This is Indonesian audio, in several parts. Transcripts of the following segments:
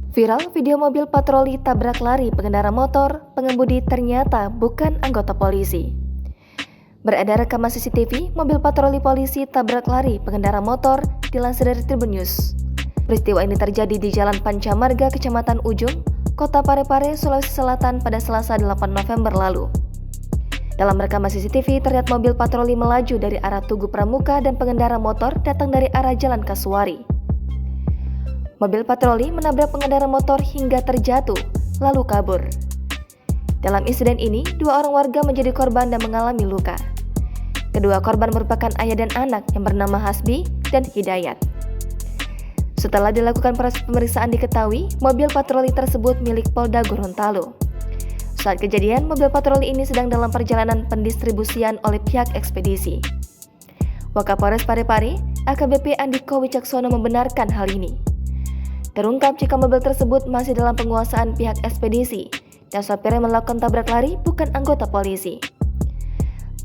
Viral video mobil patroli tabrak lari pengendara motor, pengemudi ternyata bukan anggota polisi. Beredar rekaman CCTV, mobil patroli polisi tabrak lari pengendara motor, dilansir dari Tribun News. Peristiwa ini terjadi di Jalan Pancamarga, Kecamatan Ujung, Kota Parepare, Sulawesi Selatan pada Selasa 8 November lalu. Dalam rekaman CCTV, terlihat mobil patroli melaju dari arah Tugu Pramuka dan pengendara motor datang dari arah Jalan Kasuari. Mobil patroli menabrak pengendara motor hingga terjatuh, lalu kabur. Dalam insiden ini, 2 orang warga menjadi korban dan mengalami luka. Kedua korban merupakan ayah dan anak yang bernama Hasbi dan Hidayat. Setelah dilakukan proses pemeriksaan diketahui, mobil patroli tersebut milik Polda Gorontalo. Saat kejadian, mobil patroli ini sedang dalam perjalanan pendistribusian oleh pihak ekspedisi. Wakapolres Parepare, AKBP Andiko Wicaksono membenarkan hal ini. Terungkap jika mobil tersebut masih dalam penguasaan pihak ekspedisi dan sopirnya melakukan tabrak lari bukan anggota polisi.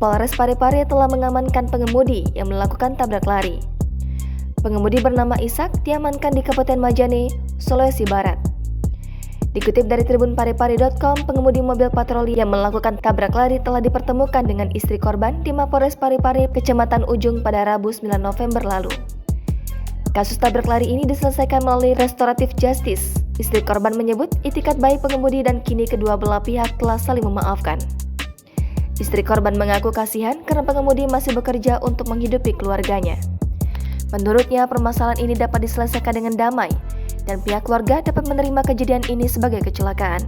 Polres Parepare telah mengamankan pengemudi yang melakukan tabrak lari. Pengemudi bernama Ishak diamankan di Kabupaten Majene, Sulawesi Barat. Dikutip dari tribunparepare.com, pengemudi mobil patroli yang melakukan tabrak lari telah dipertemukan dengan istri korban di Mapolres Parepare, Kecamatan Ujung pada Rabu 9 November lalu. Kasus tabrak lari ini diselesaikan melalui restoratif justice. Istri korban menyebut itikat baik pengemudi dan kini kedua belah pihak telah saling memaafkan. Istri korban mengaku kasihan karena pengemudi masih bekerja untuk menghidupi keluarganya. Menurutnya, permasalahan ini dapat diselesaikan dengan damai dan pihak keluarga dapat menerima kejadian ini sebagai kecelakaan.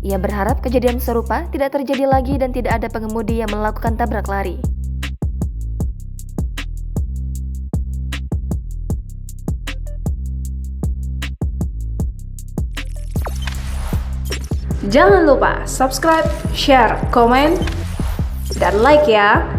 Ia berharap kejadian serupa tidak terjadi lagi dan tidak ada pengemudi yang melakukan tabrak lari. Jangan lupa subscribe, share, komen, dan like ya!